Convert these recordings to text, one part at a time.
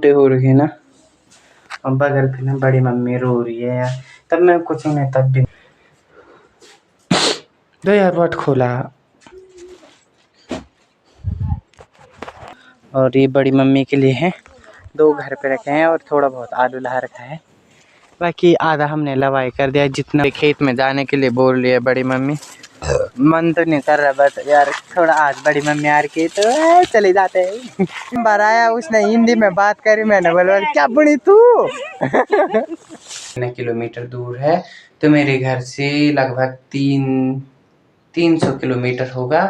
मोटे हो रहे हैं ना। और बगल पे ना बड़ी मम्मी रो रही है यार। तब मैं कुछ नहीं, तब भी दो यार वाट खोला। और ये बड़ी मम्मी के लिए हैं, 2 घर पे रखे हैं और थोड़ा बहुत आलू ला रखा है। बाकी आधा हमने लवाई कर दिया, जितना खेत में जाने के लिए बोल रही है बड़ी मम्मी। मन तो नहीं कर रहा बट यार थोड़ा आज बड़ी मम्मी आ रही तो चले जाते हैं। बार आया उसने हिंदी में बात करी, मैंने बोला क्या बुनी तू। कितना किलोमीटर दूर है, तो मेरे घर से लगभग 300 किलोमीटर होगा।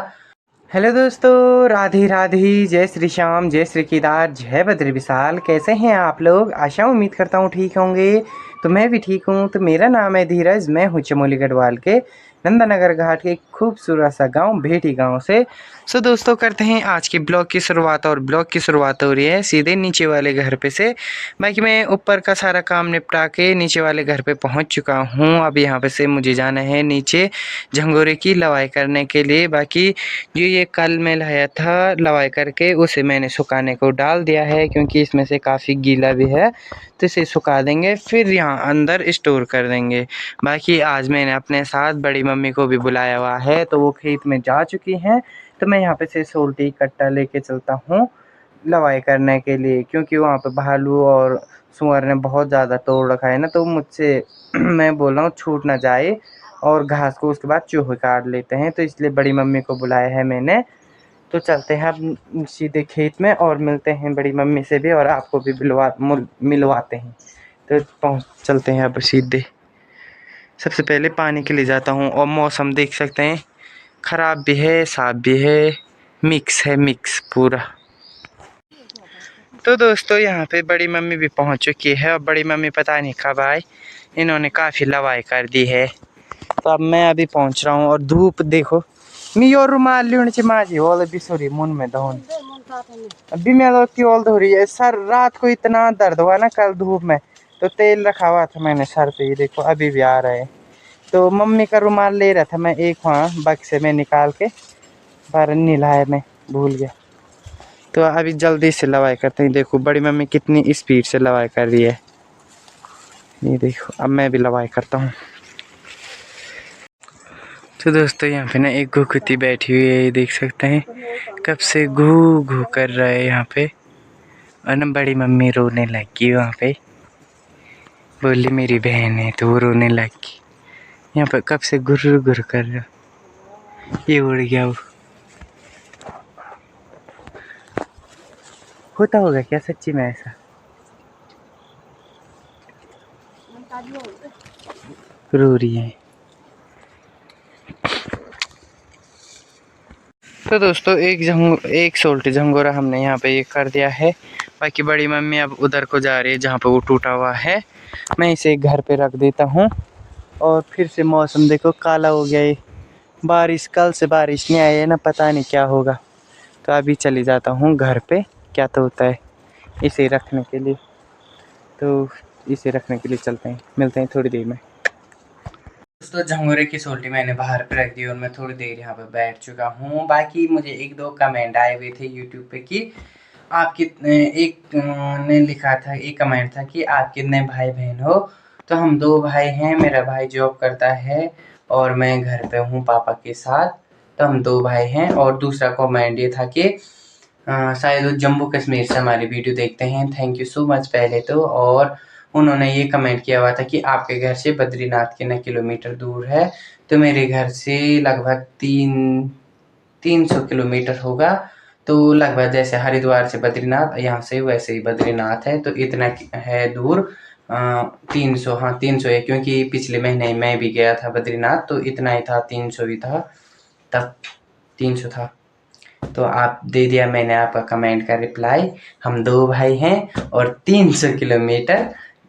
हेलो दोस्तों, राधे राधे, जय श्री श्याम, जय श्री केदार, जय बद्री विशाल। कैसे हैं आप लोग? आशा उम्मीद करता हूँ ठीक होंगे। तो मैं भी ठीक हूँ। तो मेरा नाम है धीरज, मैं हूँ चमोली गढ़वाल के नंदनगर घाट के खूबसूरत सा गांव भेटी गांव से। सो दोस्तों करते हैं आज के ब्लॉग की शुरुआत। और ब्लॉग की शुरुआत हो रही है सीधे नीचे वाले घर पे से। बाकी मैं ऊपर का सारा काम निपटा के नीचे वाले घर पे पहुंच चुका हूं। अब यहाँ पे से मुझे जाना है नीचे झंगोरे की लवाई करने के लिए। बाकी जो ये कल मैं लाया था लवाई करके, उसे मैंने सुखाने को डाल दिया है क्योंकि इसमें से काफ़ी गीला भी है। तो इसे सुखा देंगे, फिर यहाँ अंदर स्टोर कर देंगे। बाकी आज मैंने अपने साथ बड़ी मम्मी को भी बुलाया हुआ है, तो वो खेत में जा चुकी हैं। तो मैं यहाँ पे से सोल्टी कट्टा लेके चलता हूँ लवाई करने के लिए, क्योंकि वहाँ पे भालू और सुअर ने बहुत ज़्यादा तोड़ रखा है ना। तो मुझसे मैं बोल रहा हूँ छूट ना जाए और घास को उसके बाद चूहे काट लेते हैं, तो इसलिए बड़ी मम्मी को बुलाया है मैंने। तो चलते हैं अब सीधे खेत में और मिलते हैं बड़ी मम्मी से भी, और आपको भी मिलवाते हैं। तो चलते हैं अब सीधे। सबसे पहले पानी के लिए जाता हूँ। और मौसम देख सकते हैं, ख़राब भी है साफ भी है, मिक्स है, मिक्स पूरा। तो दोस्तों यहाँ पे बड़ी मम्मी भी पहुँच चुकी है और बड़ी मम्मी पता नहीं कब आए, इन्होंने काफ़ी लवाई कर दी है। तो अब मैं अभी पहुँच रहा हूँ। और धूप देखो, मी और रुमाल लीची माझी ओल भी सॉरी मुन में दौन अभी मैं लोग की ओल धो रही है। सर रात को इतना दर्द हुआ ना कल धूप में, तो तेल रखा हुआ था मैंने सर पे, ये देखो अभी भी आ रहा है। तो मम्मी का रुमाल ले रहा था मैं एक वहाँ बक्से में निकाल के, पर नहीं लाया, मैं भूल गया। तो अभी जल्दी से लवाई करते हैं। देखो बड़ी मम्मी कितनी स्पीड से लवाई कर रही है, ये देखो। अब मैं भी लवाई करता हूँ। तो दोस्तों यहाँ पे ना एक घुघुती बैठी हुई है, ये देख सकते हैं, कब से घू घू कर रहा है यहाँ पे। और ना बड़ी मम्मी रोने लगी वहाँ पे, बोली मेरी बहन है, तो वो रोने लगी। यहाँ पे कब से गुर गुर कर रहा, ये उड़ गया। वो होता होगा क्या सच्ची में ऐसा? रो रही है। तो दोस्तों एक सोल्टी झंगोरा हमने यहाँ पे ये कर दिया है। बाकी बड़ी मम्मी अब उधर को जा रही है जहाँ पे वो टूटा हुआ है। मैं इसे घर पे रख देता हूँ। और फिर से मौसम देखो काला हो गया है, बारिश कल से बारिश नहीं आई है ना, पता नहीं क्या होगा। तो अभी चली जाता हूँ घर पे, क्या तो होता है इसे रखने के लिए। तो इसे रखने के लिए चलते हैं, मिलते हैं थोड़ी देर में। दोस्तों झंगोरे की सोल्टी मैंने बाहर पे रख दी और मैं थोड़ी देर यहाँ पे बैठ चुका हूँ। बाकी मुझे 1-2 कमेंट आए हुए थे यूट्यूब पे कि आप कितने, एक ने लिखा था, एक कमेंट था कि आप कितने भाई बहन हो। तो हम 2 भाई हैं, मेरा भाई जॉब करता है और मैं घर पे हूँ पापा के साथ। तो हम 2 भाई हैं। और दूसरा कमेंट ये था कि शायद वो जम्मू कश्मीर से हमारी वीडियो देखते हैं, थैंक यू सो मच पहले तो। और उन्होंने ये कमेंट किया हुआ था कि आपके घर से बद्रीनाथ कितने किलोमीटर दूर है। तो मेरे घर से लगभग 300 किलोमीटर होगा। तो लगभग जैसे हरिद्वार से बद्रीनाथ यहाँ से वैसे ही बद्रीनाथ है, तो इतना है दूर। 300, हाँ 300 है, क्योंकि पिछले महीने मैं भी गया था बद्रीनाथ, तो इतना ही था, 300 ही था तब, 300 था। तो आप दे दिया मैंने आपका कमेंट का रिप्लाई। हम 2 भाई हैं और 300 किलोमीटर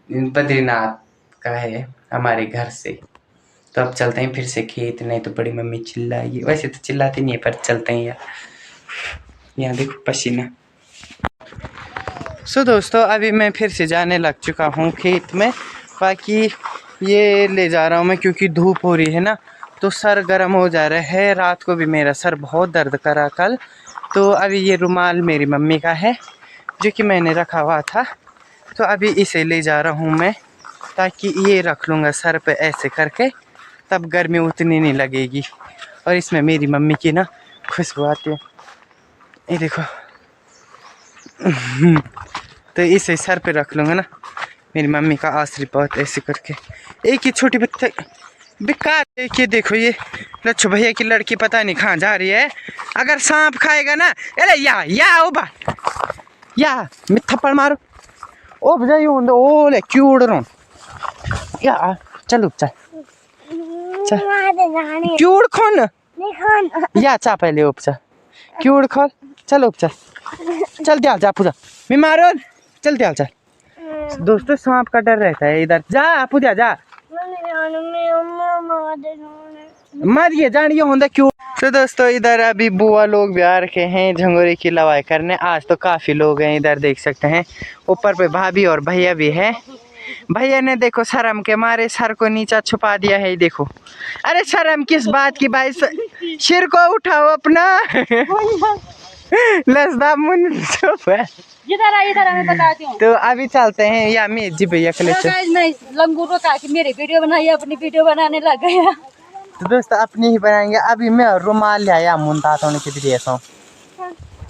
बद्रीनाथ का है हमारे घर से। तो अब चलते हैं फिर से खेत, नहीं तो बड़ी मम्मी चिल्लाएगी। वैसे तो चिल्लाती नहीं है, पर चलते हैं यार। यहाँ देखो पसीना। सो दोस्तों अभी मैं फिर से जाने लग चुका हूँ खेत में। बाकी ये ले जा रहा हूँ मैं क्योंकि धूप हो रही है ना, तो सर गर्म हो जा रहा है। रात को भी मेरा सर बहुत दर्द करा कल। तो अभी ये रुमाल मेरी मम्मी का है, जो कि मैंने रखा हुआ था। तो अभी इसे ले जा रहा हूँ मैं, ताकि ये रख लूँगा सर पे ऐसे करके, तब गर्मी उतनी नहीं लगेगी। और इसमें मेरी मम्मी की ना खुशबू आती है, ये देखो। तो इसे सर पे रख लूँगा ना, मेरी मम्मी का आशीर्वाद ऐसे करके। एक ही छोटी बच्चे बेकार, देखिए देखो ये लच्छू भैया की लड़की पता नहीं कहाँ जा रही है। अगर सांप खाएगा ना, अरे या ओबा या मैं थप्पड़ मारो ओ बजाई होंगे ओ ले क्यों उड़ रहा हूँ या। चलो चल क्यों उड़ खोन या चा पहले उपचा क्यों उड़ खोल। चलो उपचा चल दिया जा पूजा मैं मारो चल दिया चल। दोस्तों सांप का डर रहता है इधर, जा पूजा जा मारिए जानिए होंगे क्यों। तो दोस्तों इधर अभी बुआ लोग भी आ रखे हैं झंगोरे की लवाई करने। आज तो काफ़ी लोग हैं, इधर देख सकते हैं। ऊपर पे भाभी और भैया भी है। भैया ने देखो शर्म के मारे सर को नीचा छुपा दिया है, देखो। अरे शर्म किस बात की भाई, सिर को उठाओ अपना। लसदा मुन इधर मैं बताती हूँ। तो अभी चलते हैं या मैं जी भैया के लिए लंगूर का कि मेरी वीडियो बनाई, अपनी वीडियो बनाने लग गया। तो दोस्तों अपनी ही बनाएंगे। अभी मैं रुमाल लाया मुंता तो ऐसा।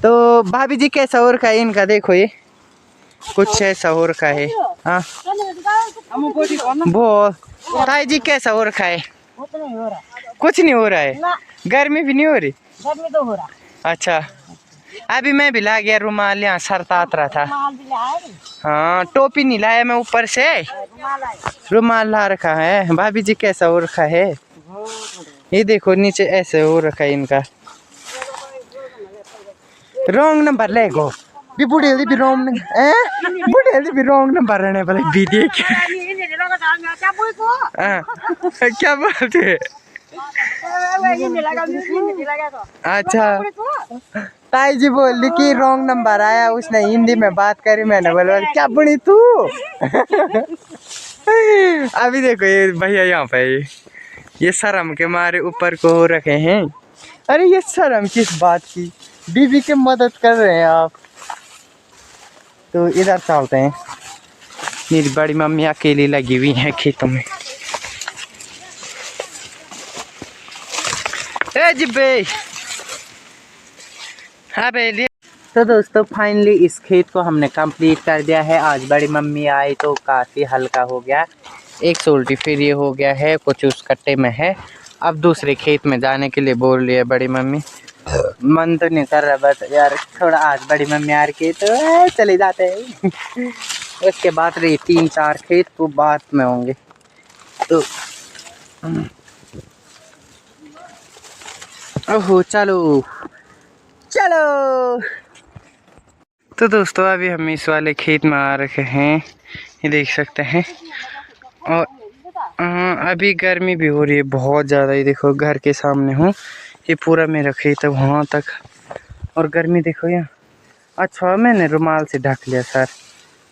तो भाभी जी कैसा हो रखा है इनका, देखो ये कुछ ऐसा हो रखा है। हाँ वो ताई जी कैसा हो रखा है? कुछ नहीं हो रहा है, गर्मी भी नहीं हो रही। गर्मी तो हो रहा। अच्छा अभी मैं भी ला गया रुमाल, यहाँ सर तात रहा था। हाँ टोपी नहीं लाया मैं, ऊपर से रुमाल ला रखा है। भाभी जी कैसा हो रखा है, ये देखो नीचे ऐसे हो रखा है इनका। रॉन्ग नंबर ले गो भी बुढ़े भी रॉन्ग बुढ़े भी रॉन्ग नंबर रहने वाले भी देख। क्या बात है? अच्छा ताई जी बोली कि रॉन्ग नंबर आया, उसने हिंदी में बात करी। मैंने बोला क्या बुढ़ी तू। अभी देखो ये भैया यहाँ पे ये शर्म के मारे ऊपर को हो रखे हैं। अरे ये शर्म किस बात की, बीवी की मदद कर रहे हैं आप। तो इधर चलते हैं, मेरी बड़ी मम्मी अकेली लगी हुई है खेतों में। हाँ भाई। तो दोस्तों फाइनली इस खेत को हमने कंप्लीट कर दिया है। आज बड़ी मम्मी आई तो काफ़ी हल्का हो गया, एक सोल्टी फिर ये हो गया है, कुछ उस कट्टे में है। अब दूसरे खेत में जाने के लिए बोल रही है बड़ी मम्मी। मन तो नहीं कर रहा, बस यार थोड़ा आज बड़ी मम्मी आ रही तो चले जाते हैं। उसके बाद रही 3-4 खेत तो बाद में होंगे। तो ओहो चलो चलो। तो दोस्तों अभी हम इस वाले खेत में आ रखे हैं, ये देख सकते हैं। और अभी गर्मी भी हो रही है बहुत ज़्यादा। ये देखो घर के सामने हूँ, ये पूरा मेरा खेत है वहाँ तक। और गर्मी देखो यहाँ। अच्छा मैंने रुमाल से ढक लिया सर,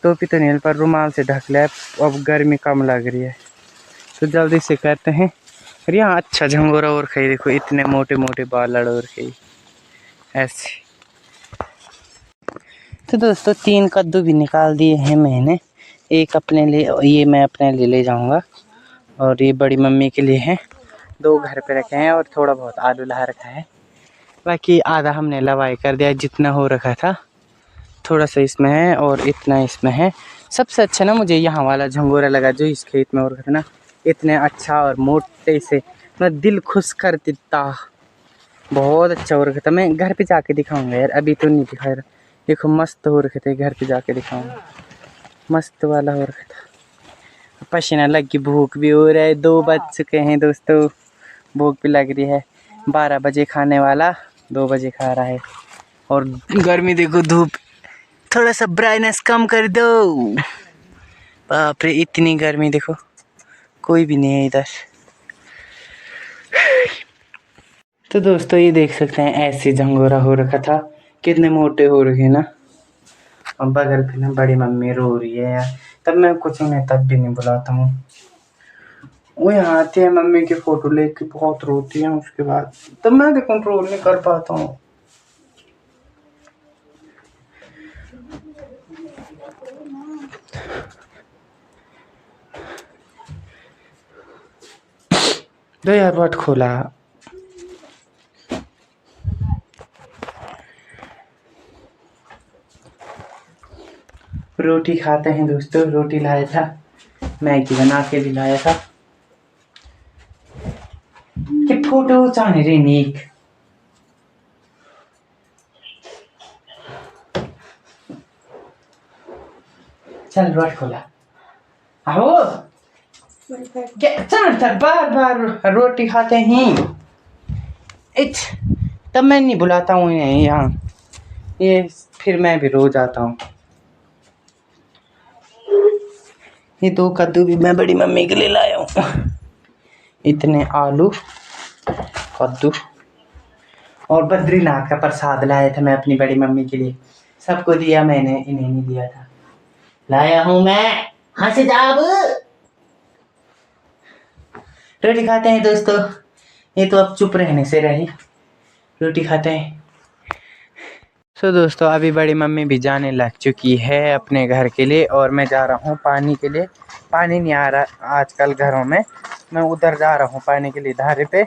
टोपी तो नहीं पर रुमाल से ढक लिया, अब गर्मी कम लग रही है। तो जल्दी से करते हैं। और यहाँ अच्छा झंगोरा और खाई, देखो इतने मोटे मोटे बाल और खाई ऐसे। तो दोस्तों 3 कद्दू भी निकाल दिए हैं मैंने, एक अपने लिए, ये मैं अपने लिए ले जाऊंगा, और ये बड़ी मम्मी के लिए है। 2 घर पे रखे हैं और थोड़ा बहुत आलू ला रखा है। बाकी आधा हमने लवाई कर दिया, जितना हो रखा था थोड़ा सा इसमें है और इतना इसमें है। सबसे अच्छा ना मुझे यहाँ वाला झंगोरा लगा जो इस खेत में हो रखा था ना, इतने अच्छा और मोटे से मैं दिल खुश कर देता। बहुत अच्छा हो रखा था। मैं घर पे जाके दिखाऊंगा यार, अभी तो नहीं दिखा रहा। देखो मस्त हो रखे थे, घर पे जाके दिखाऊंगा। मस्त वाला हो रखा था। पसीना लग गई, भूख भी हो रहा है। 2 बज चुके हैं दोस्तों, भूख भी लग रही है। 12 बजे खाने वाला 2 बजे खा रहा है। और गर्मी देखो, धूप थोड़ा सा ब्राइटनेस कम कर दो। बाप रे इतनी गर्मी देखो, कोई भी नहीं है इधर। तो दोस्तों ये देख सकते हैं ऐसे झंगोरा हो रखा था, कितने मोटे हो रखे ना। और बगल पे ना बड़ी मम्मी रो रही है यार, तब मैं कुछ उन्हें तब भी नहीं बुलाता हूँ। वो यहाँ आती है मम्मी की फोटो लेके बहुत रोती है, उसके बाद तब मैं भी कंट्रोल नहीं कर पाता हूँ। दो यार बाट खोला। रोटी खाते हैं दोस्तों। रोटी लाया था, मैगी बना के भी लाया था। कि फोटो चाहने रे नीक। चल बाट खोला। आओ क्या चल बार बार रोटी खाते हैं। इच तब मैं नहीं बुलाता हूँ इन्हें यहाँ, ये फिर मैं भी रोज आता हूँ। ये 2 कद्दू भी मैं बड़ी मम्मी के लिए लाया हूँ। इतने आलू, कद्दू और बद्रीनाथ का प्रसाद लाया था मैं अपनी बड़ी मम्मी के लिए। सबको दिया मैंने, इन्हें नहीं दिया था। लाया हूँ मैं। हाँ से जाब रोटी खाते हैं दोस्तों। ये तो अब चुप रहने से रही। रोटी खाते हैं। तो दोस्तों अभी बड़ी मम्मी भी जाने लग चुकी है अपने घर के लिए और मैं जा रहा हूँ पानी के लिए। पानी नहीं आ रहा आजकल घरों में। मैं उधर जा रहा हूँ पानी के लिए धारे पे।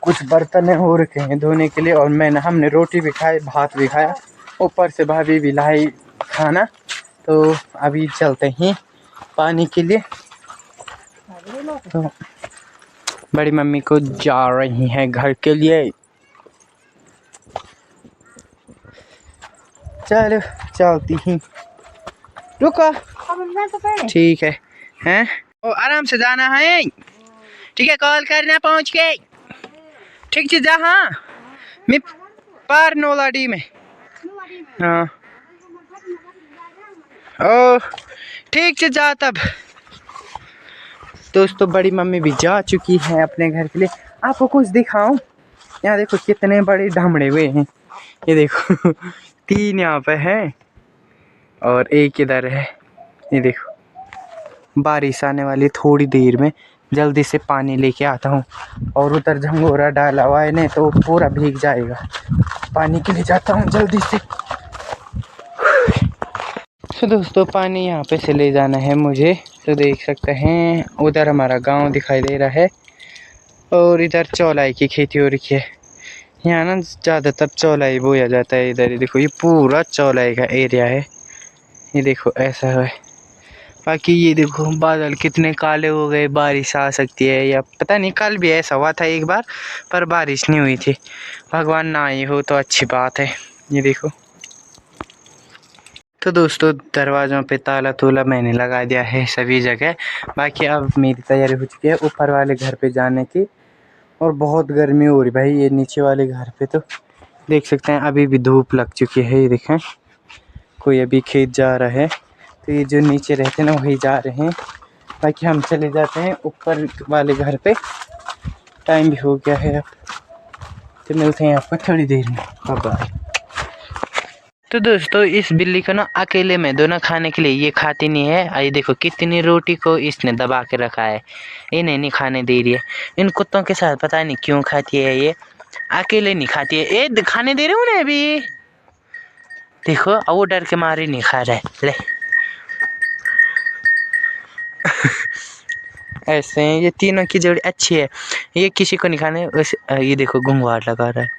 कुछ बर्तन हो रखे हैं धोने के लिए और हमने रोटी भी खाई, भात भी खाया, ऊपर से भाभी भी लाई खाना। तो अभी चलते हैं पानी के लिए। तो बड़ी मम्मी को जा रही हैं घर के लिए। चलो चलती ही। रुको ठीक है। हैं ओ आराम से जाना है। ठीक है कॉल करना पहुंच के। ठीक से जा। हाँ मैं पार नोलाडी में। हाँ ओ ठीक से जा तब। दोस्तों बड़ी मम्मी भी जा चुकी है अपने घर के लिए। आपको कुछ दिखाऊं? यहाँ देखो कितने बड़े ढामड़े हुए हैं। ये देखो 3 यहाँ पे है और 1 इधर है। ये देखो बारिश आने वाली थोड़ी देर में। जल्दी से पानी लेके आता हूँ। और उधर झंगोरा डाला हुआ है नहीं तो पूरा भीग जाएगा। पानी के लिए जाता हूँ जल्दी से। तो दोस्तों पानी यहाँ पे से ले जाना है मुझे। तो देख सकते हैं उधर हमारा गांव दिखाई दे रहा है और इधर चौलाई की खेती हो रही है। यहाँ ना ज़्यादातर चौलाई बोया जाता है। इधर ही देखो ये पूरा चौलाई का एरिया है। ये देखो ऐसा है। बाकी ये देखो बादल कितने काले हो गए। बारिश आ सकती है या पता नहीं। कल भी ऐसा हुआ था एक बार पर बारिश नहीं हुई थी। भगवान ना ही हो तो अच्छी बात है। ये देखो। तो दोस्तों दरवाज़ों पे ताला तूला मैंने लगा दिया है सभी जगह। बाकी अब मेरी तैयारी हो चुकी है ऊपर वाले घर पे जाने की। और बहुत गर्मी हो रही भाई। ये नीचे वाले घर पे तो देख सकते हैं अभी भी धूप लग चुकी है। ये देखें कोई अभी खेत जा रहा है। तो ये जो नीचे रहते हैं ना वही जा रहे हैं। बाकी हम चले जाते हैं ऊपर वाले घर पे। टाइम भी हो गया है अब। तो मिलते हैं आपको थोड़ी देर में। बाय। तो दोस्तों इस बिल्ली को ना अकेले में दोनों खाने के लिए ये खाती नहीं है। ये देखो कितनी रोटी को इसने दबा के रखा है। इन्हें नहीं खाने दे रही है। इन कुत्तों के साथ पता नहीं क्यों खाती है। ये अकेले नहीं खाती है। ये खाने दे रहे हो ना अभी। देखो वो डर के मारे नहीं खा रहा है। ले ऐसे हैं ये तीनों की जोड़ी अच्छी है। ये किसी को नहीं खाने। ये देखो घुंघराट लगा रहा है।